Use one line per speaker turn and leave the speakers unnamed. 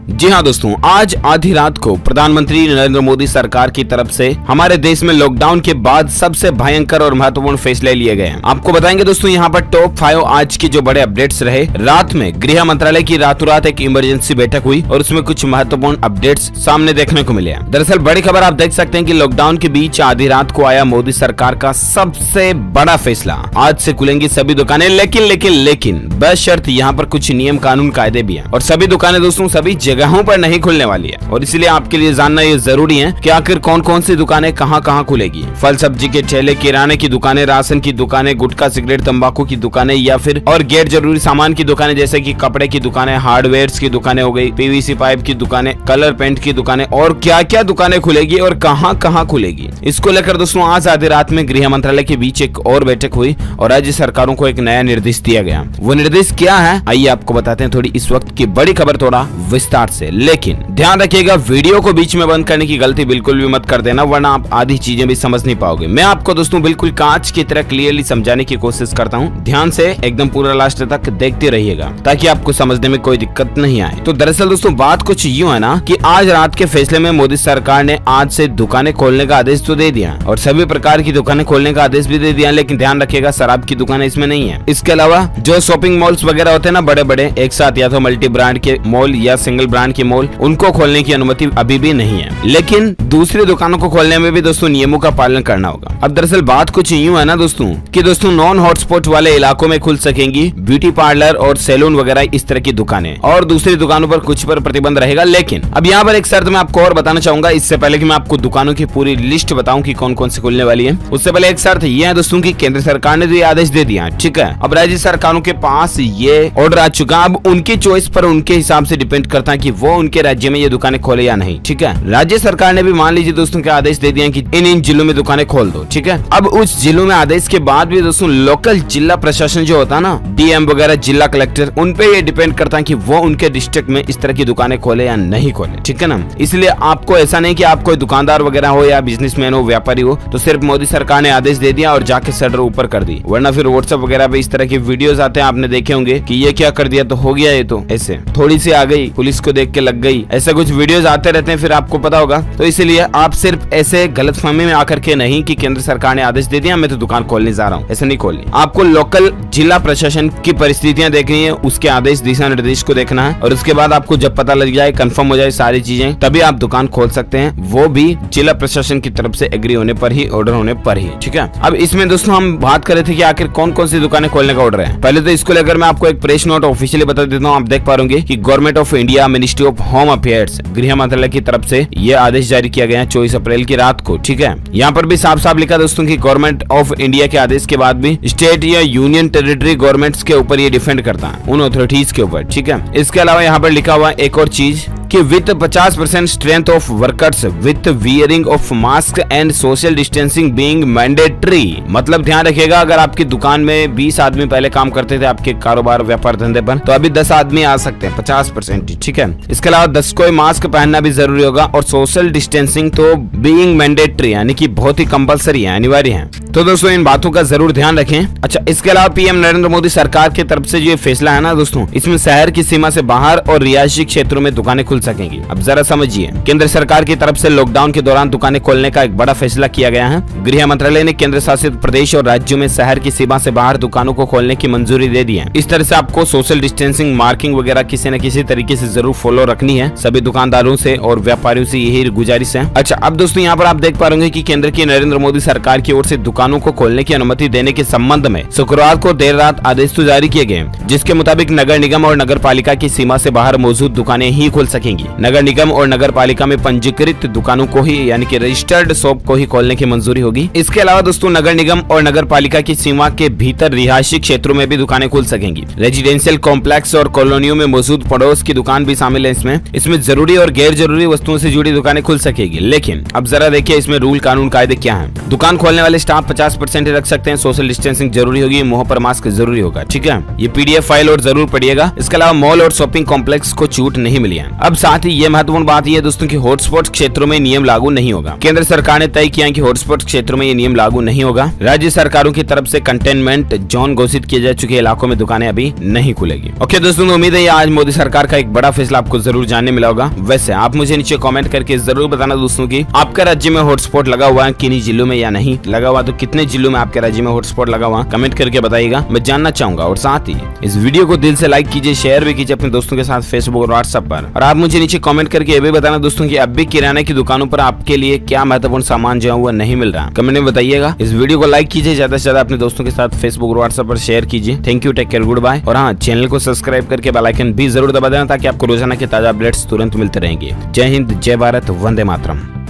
जी हाँ दोस्तों, आज आधी रात को प्रधानमंत्री नरेंद्र मोदी सरकार की तरफ से हमारे देश में लॉकडाउन के बाद सबसे भयंकर और महत्वपूर्ण फैसले लिए गए हैं। आपको बताएंगे दोस्तों यहाँ पर टॉप 5 आज की जो बड़े अपडेट्स रहे। रात में गृह मंत्रालय की रातों रात एक इमरजेंसी बैठक हुई और उसमें कुछ महत्वपूर्ण अपडेट्स सामने देखने को मिले। दरअसल बड़ी खबर आप देख सकते हैं कि लॉकडाउन के बीच आधी रात को आया मोदी सरकार का सबसे बड़ा फैसला। आज से खुलेंगी सभी दुकानें, लेकिन बशर्त यहाँ पर कुछ नियम कानून कायदे भी हैं और सभी दुकानें दोस्तों सभी जगहों पर नहीं खुलने वाली है। और इसलिए आपके लिए जानना ये जरूरी है कि आखिर कौन कौन सी दुकानें कहाँ खुलेगी। फल सब्जी के ठेले, किराने की दुकानें, राशन की दुकानें, गुटखा सिगरेट तंबाकू की दुकानें या फिर और गैर जरूरी सामान की दुकानें जैसे कि कपड़े की दुकानें, हार्डवेयर की दुकानें हो गई, पीवीसी पाइप की दुकानें, कलर पेंट की दुकानें और क्या क्या दुकानें खुलेगी और कहाँ खुलेगी। इसको लेकर दोस्तों आज आधी रात में गृह मंत्रालय के बीच एक और बैठक हुई और राज्य सरकारों को एक नया निर्देश दिया गया। वो निर्देश क्या है आइए आपको बताते हैं थोड़ी इस वक्त की बड़ी खबर थोड़ा विस्तार से। लेकिन ध्यान रखिएगा वीडियो को बीच में बंद करने की गलती बिल्कुल भी मत कर देना, वरना आप आधी चीजें भी समझ नहीं पाओगे। मैं आपको दोस्तों बिल्कुल कांच की तरह क्लियरली समझाने की कोशिश करता हूँ। ध्यान से एकदम पूरा लास्ट तक देखते रहिएगा ताकि आपको समझने में कोई दिक्कत नहीं आए। तो दरअसल दोस्तों बात कुछ यूँ है ना कि आज रात के फैसले में मोदी सरकार ने आज से दुकानें खोलने का आदेश तो दे दिया और सभी प्रकार की दुकानें खोलने का आदेश भी दे दिया, लेकिन ध्यान रखिएगा शराब की दुकानें इसमें नहीं है। इसके अलावा जो शॉपिंग मॉल्स वगैरह होते हैं ना बड़े बड़े एक साथ, या तो मल्टी ब्रांड के मॉल या सिंगल ब्रांड के मॉल, उनको खोलने की अनुमति अभी भी नहीं है। लेकिन दूसरी दुकानों को खोलने में भी दोस्तों नियमों का पालन करना होगा। अब दरअसल बात कुछ यूँ है ना दोस्तों कि दोस्तों नॉन हॉटस्पॉट वाले इलाकों में खुल सकेंगी ब्यूटी पार्लर और सैलून वगैरह इस तरह की दुकानें, और दूसरी दुकानों पर कुछ पर प्रतिबंध रहेगा। लेकिन अब यहाँ पर एक शर्त मैं आपको और बताना चाहूंगा, इससे पहले कि मैं आपको दुकानों की पूरी लिस्ट बताऊं कि कौन कौन सी खुलने वाली है, उससे पहले एक शर्त ये है दोस्तों कि केंद्र सरकार ने तो ये आदेश दे दिया, ठीक है। अब राज्य सरकारों के पास ये ऑर्डर आ चुका, अब उनकी चॉइस पर उनके हिसाब से डिपेंड करता है कि वो उनके राज्य में ये दुकानें खोले या नहीं, ठीक है। राज्य सरकार ने भी मान लीजिए दोस्तों के आदेश दे दिए कि इन जिलों में दुकानें खोल दो, ठीक है। अब उस जिलों में आदेश के बाद भी दोस्तों लोकल जिला प्रशासन जो होता है ना, डीएम वगैरह, जिला कलेक्टर, उन पे ये डिपेंड करता है कि वो उनके डिस्ट्रिक्ट में इस तरह की दुकानें खोले या नहीं खोले, ठीक है ना। इसलिए आपको ऐसा नहीं कि आप कोई दुकानदार वगैरह हो या बिजनेसमैन हो, व्यापारी हो, तो सिर्फ मोदी सरकार ने आदेश दे दिया और जाके शटर ऊपर कर दी, वरना फिर व्हाट्सएप वगैरह पे इस तरह की वीडियोस आते हैं, आपने देखे होंगे कि ये क्या कर दिया तो हो गया, ये तो ऐसे थोड़ी सी आ गई, पुलिस को देख के लग गई, ऐसे कुछ वीडियोस आते रहते हैं, फिर आपको पता होगा। तो इसलिए आप सिर्फ ऐसे गलतफहमी में आकर के नहीं कि केंद्र सरकार ने आदेश दे दिया मैं तो दुकान खोलने जा रहा हूँ, ऐसे नहीं खोलनी। आपको लोकल जिला प्रशासन की परिस्थितियां देखनी है, उसके आदेश दिशा निर्देश को देखना है और उसके बाद आपको जब पता लग जाए, कंफर्म हो जाए सारी चीजें, तभी आप दुकान खोल सकते हैं, वो भी जिला प्रशासन की तरफ से एग्री होने पर ही, ऑर्डर होने पर ही, ठीक है। अब इसमें दोस्तों हम बात कर रहे थे कि आखिर कौन कौन सी दुकानें खोलने का ऑर्डर है। पहले तो इसको लेकर मैं आपको एक प्रेस नोट ऑफिशियली बता देता हूँ, आप देख पा रहे कि government of India, ministry of home affairs, गृह मंत्रालय की तरफ से ये आदेश जारी किया गया है 24 अप्रैल की रात को, ठीक है। यहाँ पर भी साफ साफ लिखा दोस्तों कि गवर्नमेंट ऑफ इंडिया के आदेश के बाद भी स्टेट या यूनियन टेरिटरी गवर्नमेंट्स के ऊपर ये डिफेंड करता है, उन अथॉरिटीज के ऊपर, ठीक है। इसके अलावा यहाँ पर लिखा हुआ एक और चीज कि with 50% strength of workers with wearing of mask and social distancing being mandatory. मतलब ध्यान रखिएगा अगर आपकी दुकान में 20 आदमी पहले काम करते थे आपके कारोबार व्यापार धंधे पर, तो अभी 10 आदमी आ सकते हैं, 50%, ठीक है। इसके अलावा 10 को मास्क पहनना भी जरूरी होगा और सोशल डिस्टेंसिंग तो बीइंग मैंडेटरी यानी कि बहुत ही कंपलसरी है, अनिवार्य है। तो दोस्तों इन बातों का जरूर ध्यान रखें। अच्छा, इसके अलावा पीएम नरेंद्र मोदी सरकार की तरफ से जो ये फैसला है ना दोस्तों, इसमें शहर की सीमा से बाहर और रिहायशी क्षेत्रों में दुकानें खुल सकेंगी। अब जरा समझिए, केंद्र सरकार की तरफ से लॉकडाउन के दौरान दुकानें खोलने का एक बड़ा फैसला किया गया है। गृह मंत्रालय ने केंद्र शासित प्रदेश और राज्यों में शहर की सीमा से बाहर दुकानों को खोलने की मंजूरी दे दी है। इस तरह से आपको सोशल डिस्टेंसिंग, मार्किंग वगैरह किसी न किसी तरीके से जरूर फॉलो रखनी है। सभी दुकानदारों से और व्यापारियों से यही गुजारिश है। अच्छा, अब दोस्तों यहाँ पर आप देख पा रहे कि केंद्र की नरेंद्र मोदी सरकार की ओर से दुकानों को खोलने की अनुमति देने के संबंध में शुक्रवार को देर रात आदेश तो जारी किए गए, जिसके मुताबिक नगर निगम और नगर पालिका की सीमा से बाहर मौजूद दुकानें ही खोल सकेंगी। नगर निगम और नगर पालिका में पंजीकृत दुकानों को ही यानी कि रजिस्टर्ड शॉप को ही खोलने की मंजूरी होगी। इसके अलावा दोस्तों नगर निगम और नगर पालिका की सीमा के भीतर रिहायशी क्षेत्रों में भी दुकानें खुल सकेंगी। रेजिडेंशियल कॉम्प्लेक्स और कॉलोनियों में मौजूद पड़ोस की दुकान भी शामिल है। इसमें जरूरी और गैर जरूरी वस्तुओं से जुड़ी दुकानें खुल सकेगी। लेकिन अब जरा देखिए इसमें रूल कानून कायदे क्या है। दुकान खोलने वाले स्टाफ 50% रख सकते हैं। सोशल डिस्टेंसिंग जरूरी होगी, मुंह पर मास्क जरूरी होगा, ठीक है। ये पीडीएफ फाइल और जरूर पढ़िएगा। इसके अलावा मॉल और शॉपिंग कॉम्प्लेक्स को छूट नहीं मिली है। अब साथ ही ये महत्वपूर्ण बात यह दोस्तों की हॉटस्पॉट क्षेत्रों में नियम लागू नहीं होगा। केंद्र सरकार ने तय किया कि हॉटस्पॉट क्षेत्रों में ये नियम लागू नहीं होगा। राज्य सरकारों की तरफ से कंटेनमेंट जोन घोषित किए जा चुके इलाकों में दुकानें अभी नहीं खुलेगी। ओके दोस्तों, उम्मीद है आज मोदी सरकार का एक बड़ा फैसला आपको जरूर जानने मिला होगा। वैसे आप मुझे नीचे कमेंट करके जरूर बताना दोस्तों की आपका राज्य में हॉटस्पॉट लगा हुआ है किन्हीं जिलों में या नहीं लगा हुआ, तो कितने जिलों में आपके राज्य में हॉटस्पॉट लगा हुआ कमेंट करके बताइएगा, मैं जानना चाहूंगा। और साथ ही इस वीडियो को दिल से लाइक कीजिए, शेयर भी कीजिए अपने दोस्तों के साथ फेसबुक और व्हाट्सएप पर। और आप मुझे नीचे कमेंट करके ये भी बताना दोस्तों की अब भी किराने की दुकानों पर आपके लिए क्या महत्वपूर्ण सामान जो है वो नहीं मिल रहा, कमेंट में बताइएगा। इस वीडियो को लाइक कीजिए, ज्यादा से ज्यादा अपने दोस्तों के साथ फेसबुक और व्हाट्सएप पर शेयर कीजिए। Thank you, take care, goodbye. और हाँ, चैनल को सब्सक्राइब करके बेल आइकन भी जरूर दबा देना ताकि आपको रोजाना के ताजा अपडेट्स तुरंत मिलते रहेंगे। जय हिंद, जय भारत, वंदे मातरम।